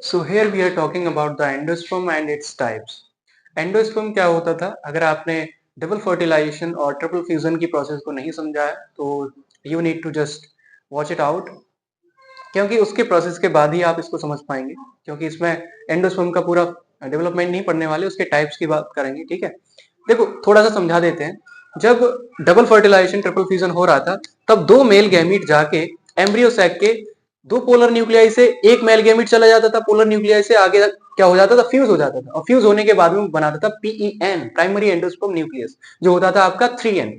So here we are talking about the endosperm and its types. Endosperm क्या होता था? अगर आपने डबल फर्टिलाइजेशन और ट्रिपल फ्यूजन की प्रोसेस को नहीं समझा है तो you need to just watch it out, क्योंकि उसके प्रोसेस के बाद ही आप इसको समझ पाएंगे, क्योंकि इसमें एंडोस्पर्म का पूरा डेवलपमेंट नहीं पढ़ने वाले, उसके टाइप्स की बात करेंगे। ठीक है, देखो थोड़ा सा समझा देते हैं। जब डबल फर्टिलाइजेशन ट्रिपल फ्यूजन हो रहा था तब दो मेल गैमीट जाके एम्ब्रियो सैक के दो पोलर न्यूक्लियाई से एक मेल गैमीट चला जाता था, पोलर न्यूक्लियाई से आगे क्या हो जाता था, फ्यूज हो जाता था, और फ्यूज होने के बाद में बनाता था पीईएन, प्राइमरी एंडोस्पर्म न्यूक्लियस, जो होता था आपका 3n।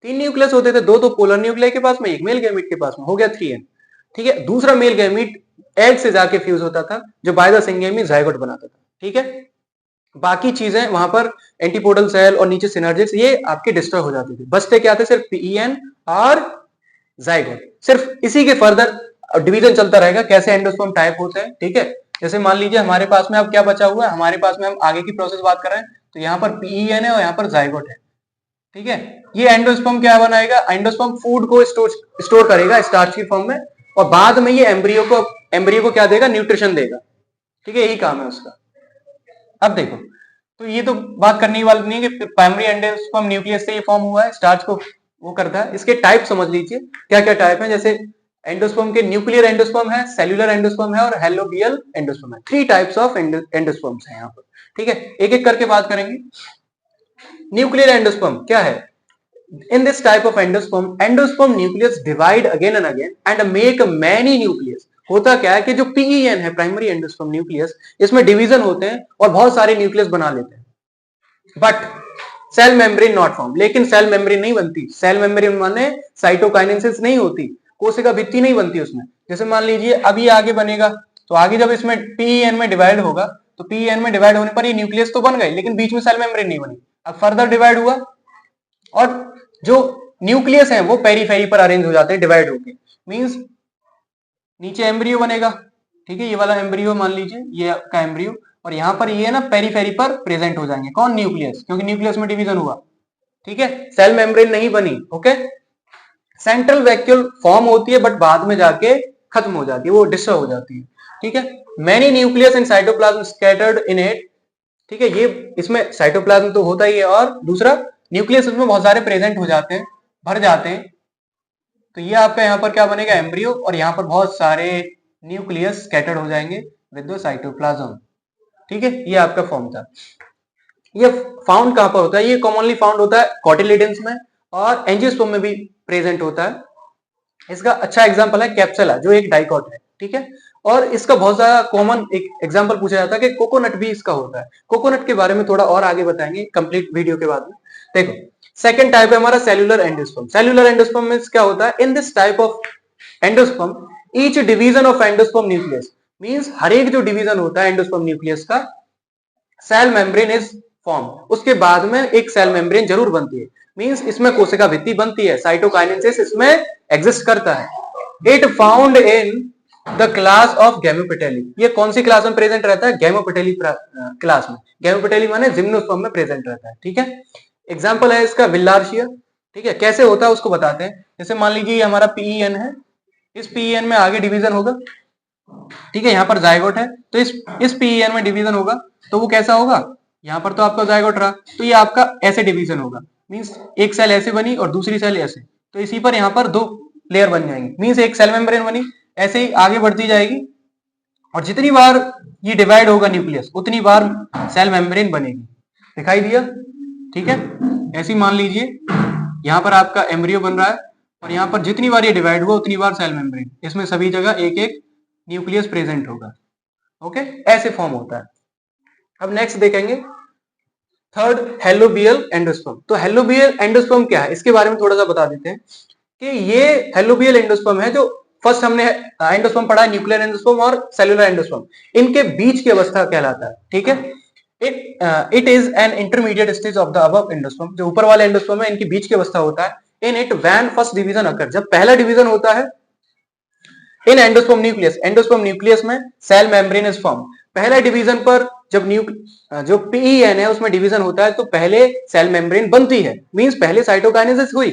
तीन न्यूक्लियस होते थे, दो तो पोलर न्यूक्लियाई के पास में, एक मेल गैमीट के पास में, हो गया 3n। ठीक है, दूसरा मेल गैमीट एग से जाके फ्यूज होता था, जो बाय द सिंगेमी जायगोट बनाता था। ठीक है, बाकी चीजें वहां पर एंटीपोडल सेल और नीचे सिनर्जिक्स ये आपके डिस्ट्रॉय हो जाते थे, बचते क्या थे, सिर्फ पीईएन और जायगोट। सिर्फ इसी के फर्दर डिवीजन चलता रहेगा, कैसे एंडोस्पर्म टाइप होते हैं। ठीक है, जैसे मान लीजिए हमारे पास में अब क्या बचा हुआ है, हमारे पास में हम आगे की प्रोसेस बात कर रहे हैं, तो यहाँ पर पीईएन है और यहाँ पर जायगोट है। ठीक है, ये एंडोस्पर्म क्या बनाएगा, एंडोस्पर्म फूड को स्टोर करेगा स्टार्च की फॉर्म में, और बाद में ये एम्ब्रियो को क्या देगा, न्यूट्रिशन देगा। ठीक है, यही काम है उसका। अब देखो, तो ये तो बात करने वाली नहीं है कि प्राइमरी एंडोस्पर्म न्यूक्लियस से ये फॉर्म हुआ है, स्टार्च को वो करता है। इसके टाइप समझ लीजिए क्या क्या टाइप है। जैसे एंडोस्पर्म के न्यूक्लियर एंडोस्पर्म है, सेल्यूलर एंडोस्पर्म है और हेलोबियल एंडोस्पर्म है। 3 टाइप्स ऑफ एंडोस्पर्म्स हैं यहाँ पर। ठीक है, एक एक करके बात करेंगे। न्यूक्लियर एंडोस्पर्म क्या है? In this type of endosperm nucleus divide again and again and make many nucleus। होता क्या है कि जो PEN है, प्राइमरी एंडोस्पर्म न्यूक्लियस, इसमें डिवीजन होते हैं और बहुत सारे न्यूक्लियस बना लेते हैं, but cell membrane not form. लेकिन सेल मेम्ब्रेन नहीं बनती। सेल मेम्ब्रेन माने साइटोकाइनेसिस नहीं होती, कोशिका भित्ति नहीं बनती उसमें। जैसे मान लीजिए अभी आगे बनेगा, तो आगे जब इसमें PEN में डिवाइड होगा, तो PEN में डिवाइड होने पर ये न्यूक्लियस तो बन गए, लेकिन बीच में सेल मेम्ब्रेन नहीं बनी। अब फर्दर डिवाइड हुआ और जो न्यूक्लियस है वो पेरीफेरी पर अरेंज हो जाते हैं डिवाइड होके, मींस नीचे एम्ब्रियो बनेगा। ठीक है, ये वाला एम्ब्रियो मान लीजिए, ये आपका एम्ब्रियो, और यहां पर ये ना पेरीफेरी पर प्रेजेंट हो जाएंगे। कौन? न्यूक्लियस, क्योंकि न्यूक्लियस में डिवीजन हुआ। ठीक है, सेल मेम्ब्रेन नहीं बनी। ओके, सेंट्रल वैक्यूल फॉर्म होती है बट बाद में जाके खत्म हो जाती है, वो डिस्ट्रॉय हो जाती है। ठीक है, many nucleus in cytoplasm scattered in it. ठीक है, ये इसमें साइटोप्लाज्म तो होता ही है, और दूसरा न्यूक्लियस उसमें बहुत सारे प्रेजेंट हो जाते हैं, भर जाते हैं। तो ये आपका यहाँ पर क्या बनेगा, एम्ब्रियो, और यहाँ पर बहुत सारे न्यूक्लियस स्कैटर्ड हो जाएंगे विद द साइटोप्लाज्म। ठीक है, ये आपका फॉर्म था। ये फाउंड कहां पर होता है? ये कॉमनली फाउंड होता है कॉटिलिडन्स में और एंजियोस्पर्म में भी प्रेजेंट होता है। इसका अच्छा एग्जांपल है कैप्सुला, जो एक डाइकॉट है। ठीक है, और इसका बहुत ज्यादा कॉमन एक एग्जांपल पूछा जाता है कि कोकोनट भी इसका होता है। कोकोनट के बारे में थोड़ा और आगे बताएंगे कंप्लीट वीडियो के बाद में। देखो, सेकंड टाइप है हमारा सेल्यूलर एंडोस्पर्म। सेल्यूलर एंडोस्पर्म में क्या होता है? In this type of endosperm each division of endosperm nucleus, means हर एक जो डिवीजन होता है एंडोस्पर्म न्यूक्लियस का, सेल मेम्ब्रेन इज फॉर्म। उसके बाद में एक सेल मेम्ब्रेन जरूर बनती है, मींस इसमें कोशिका भित्ति बनती है, साइटोकाइनेसिस इसमें एग्जिस्ट करता है। It found in the class of gamopetalae. ये कौन सी क्लास में प्रेजेंट रहता है? गैमोपेटेली क्लास में। गैमोपेटेली माने जिम्नोस्पर्म में प्रेजेंट रहता है। ठीक है, एग्जांपल है इसका विलार्शिया। ठीक है, कैसे होता है उसको बताते हैं। जैसे मान लीजिए ये हमारा पीईएन है, इस पीईएन में आगे डिवीजन होगा। ठीक है, यहाँ पर जायगोट है, तो इस पीईएन में डिवीजन होगा, तो वो कैसा होगा? यहाँ पर तो आपका जायगोट रहा, तो ये आपका ऐसे डिवीजन होगा, मींस एक सेल ऐसे बनी और दूसरी सेल ऐसे, तो इसी पर यहाँ पर दो लेयर बन जाएंगे, मींस एक सेल मेम्ब्रेन बनी, ऐसे ही आगे बढ़ती जाएगी, और जितनी बार ये डिवाइड होगा न्यूक्लियस, उतनी बार सेल मेम्ब्रेन बनेगी। दिखाई दिया? ठीक है, ऐसे ही मान लीजिए यहाँ पर आपका एम्ब्रियो बन रहा है, और यहाँ पर जितनी बार ये डिवाइड हुआ उतनी बार सेल मेम्ब्रेन, इसमें सभी जगह एक एक न्यूक्लियस प्रेजेंट होगा। ओके, ऐसे फॉर्म होता है। अब नेक्स्ट देखेंगे थर्ड, हेलोबियल एंडोस्पर्म। तो हेलोबियल एंडोस्पर्म क्या है, इसके बारे में थोड़ा सा बता देते हैं कि ये हेलोबियल एंडोस्पर्म है। जो फर्स्ट हमने एंडोस्पर्म पढ़ा है, न्यूक्लियर एंडोस्पर्म और सेलुलर एंडोस्पर्म, इनके बीच की अवस्था कहलाता है। ठीक है, it is an intermediate stage of the above endosperm. जो ऊपर वाले एंडोस्पर्म है, इनकी बीच की अवस्था होता है। In it when first division अकर, जब पहला डिवीजन होता है। इन एंडोस्पर्म न्यूक्लियस, एंडोस्पर्म न्यूक्लियस में सेल मेम्ब्रेन इज फॉर्म। पहला डिवीजन पर जब जो पीईएन है उसमें डिवीजन होता है, तो पहले सेल मेम्ब्रेन बनती है, मींस पहले साइटोकाइनेसिस हुई,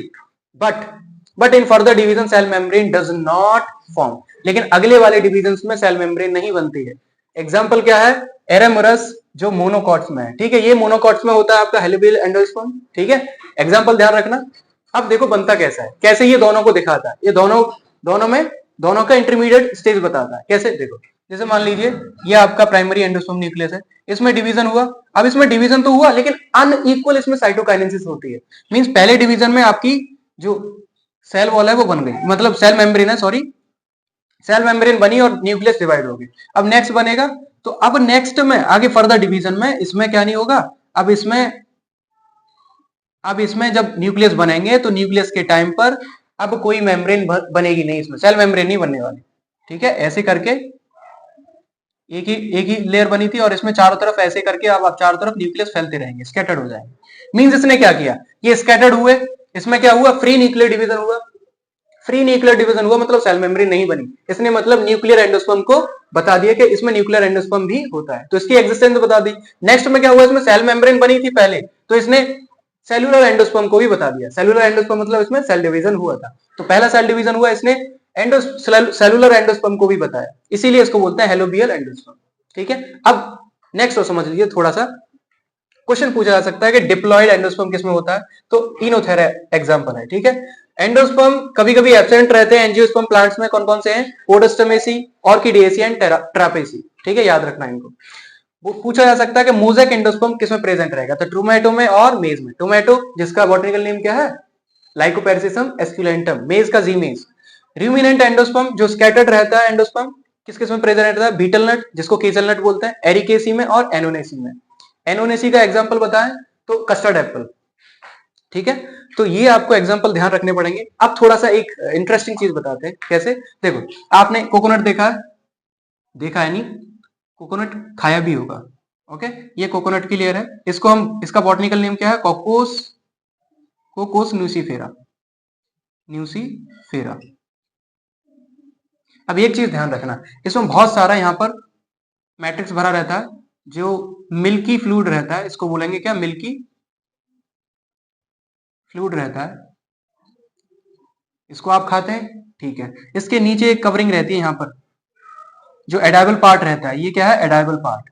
but in further division cell membrane does not form. लेकिन अगले वाले डिवीजन में सेल मेम्ब्रेन नहीं बनती है। एग्जाम्पल क्या है, एरेमरस जो मोनोकॉट्स में है, ठीक है, ये मोनोकॉट्स में होता है आपका हेलोबियल एंडोस्पर्म, ठीक है, एग्जाम्पल ध्यान रखना। अब देखो बनता कैसा है, कैसे ये दोनों को दिखाता है, ये दोनों का इंटरमीडिएट स्टेज बताता है, कैसे देखो, जैसे मान लीजिए ये आपका प्राइमरी एंडोस्पर्म न्यूक्लियस है, इसमें डिवीजन हुआ, अब इसमें डिवीजन तो हुआ लेकिन अनइक्वल इसमें साइटोकाइनेसिस होती है, मींस पहले डिवीजन में आपकी जो सेल वॉल है वो बन गई, मतलब सेल मेम्ब्रेन है, सॉरी, सेल मेम्ब्रेन बनी और न्यूक्लियस डिवाइड हो गई। अब नेक्स्ट बनेगा, तो अब नेक्स्ट में आगे फर्दर डिवीजन में इसमें क्या नहीं होगा, अब इसमें जब न्यूक्लियस बनेंगे तो न्यूक्लियस के टाइम पर अब कोई मेम्ब्रेन बनेगी नहीं, इसमें सेल मेम्ब्रेन नहीं बनने वाली, ठीक है, ऐसे करके एक ही लेयर बनी थी और इसमें चारों तरफ ऐसे करके अब आप चारों तरफ न्यूक्लियस फैलते रहेंगे, स्कैटर्ड हो जाएंगे। मींस इसने क्या किया, ये स्कैटर्ड हुए, इसमें क्या हुआ, फ्री न्यूक्लियर डिवीजन हुआ, फ्री न्यूक्लियर डिवीजन हुआ मतलब सेल मेम्ब्रेन नहीं बनी, इसने मतलब न्यूक्लियर एंडोस्पर्म को बता दिया कि इसमें न्यूक्लियर एंडोस्पर्म भी होता है, तो इसकी एक्जिस्टेंस बता दी। नेक्स्ट में क्या हुआ, इसमें सेल मेम्ब्रेन बनी थी पहले, तो इसने सेलुलर एंडोस्पर्म को भी बता दिया, सेलुलर एंडोस्पर्म मतलब इसमें सेल डिवीजन हुआ था, तो पहला सेल डिवीजन हुआ, इसने सेलुलर एंडोस्पर्म को भी बताया, इसीलिए इसको बोलते हैं हेलोबियल एंडोस्पर्म, ठीक है। अब नेक्स्ट समझ लीजिए, थोड़ा सा क्वेश्चन पूछा जा सकता है कि डिप्लॉयड एंडोस्पर्म किसमें होता है, तो इनोथेरा एग्जांपल है, ठीक है। एंडोस्पर्म कभी कभी एब्सेंट रहते हैं एंजियोस्पर्म प्लांट्स में, कौन कौन से हैं, ओडोस्टमेसी, ऑर्किडिएसी एंड ट्रापेसी, ठीक है, याद रखना इनको। वो पूछा जा सकता है कि मोज़ेक एंडोस्पर्म किसमें प्रेजेंट रहेगा, तो टोमेटो में और मेज में। टोमेटो जिसका बॉटनिकल नेम क्या है, लाइकोपेरिसिसम एस्कुलेंटम, मेज का जीमेज। रूमिनेंट एंडोस्पर्म जो स्कैटर्ड रहता है एंडोस्पर्म, किस किस में प्रेजेंट रहता है, बीटल नट जिसको केचल नट बोलते हैं, एरिकेसी में और एनोनेसी में। एनोनेसी का एग्जांपल बताएं तो कस्टर्ड एप्पल, ठीक है। तो ये आपको एग्जांपल ध्यान रखने पड़ेंगे। अब थोड़ा सा एक इंटरेस्टिंग चीज बताते हैं, कैसे, देखो आपने कोकोनट देखा है नहीं, कोकोनट खाया भी होगा, ओके, ये कोकोनट की लेयर है, इसको हम, इसका बॉटनिकल नेम क्या है, कोकोस न्यूसीफेरा। अब एक चीज ध्यान रखना, इसमें बहुत सारा यहाँ पर मैट्रिक्स भरा रहता है, जो मिल्की फ्लूइड रहता है, इसको बोलेंगे क्या, मिल्की फ्लूइड रहता है, इसको आप खाते हैं, ठीक है। इसके नीचे एक कवरिंग रहती है यहाँ पर, जो एडाइबल पार्ट रहता है, ये क्या है, एडाइबल पार्ट,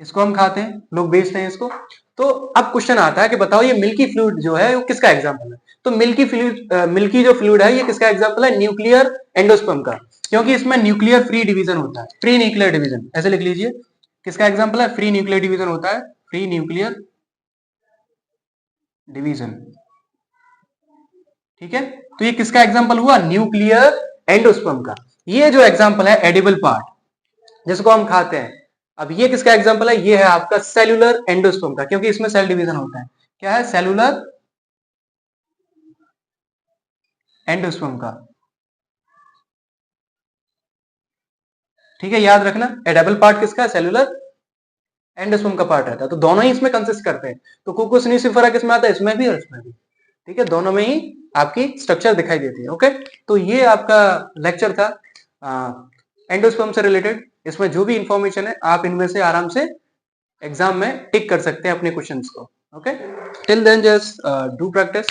इसको हम खाते हैं, लोग बेचते हैं इसको। तो अब क्वेश्चन आता है कि बताओ ये मिल्की फ्लूइड जो है वो किसका एग्जांपल है, तो मिल्की जो फ्लूइड है ये किसका एग्जांपल है, न्यूक्लियर एंडोस्पर्म का, क्योंकि इसमें न्यूक्लियर फ्री डिवीजन होता है, फ्री न्यूक्लियर डिवीजन, ऐसे लिख लीजिए, किसका एग्जांपल है, फ्री न्यूक्लियर डिवीजन होता है, फ्री न्यूक्लियर डिवीजन, ठीक है। तो ये किसका एग्जांपल हुआ, न्यूक्लियर एंडोस्पर्म का। ये जो एग्जांपल है एडिबल पार्ट जिसको हम खाते हैं, अब ये किसका एग्जांपल है, ये है आपका सेलुलर एंडोस्पर्म का, क्योंकि इसमें सेल डिवीजन होता है, क्या है, सेलुलर एंडोस्पर्म का, ठीक है, याद रखना, एडिबल पार्ट किसका है, सेलुलर एंडोस्पर्म का पार्ट रहता है, तो दोनों ही इसमें कंसिस्ट करते हैं, तो कोकोस न्यूसीफेरा किसमें आता है, इसमें भी और इसमें भी, ठीक है, दोनों में ही आपकी स्ट्रक्चर दिखाई देती है, ओके। तो ये आपका लेक्चर था एंडोस्पर्म से रिलेटेड, इसमें जो भी इंफॉर्मेशन है आप इनमें से आराम से एग्जाम में टिक कर सकते हैं अपने क्वेश्चंस को, okay. Till then just do practice.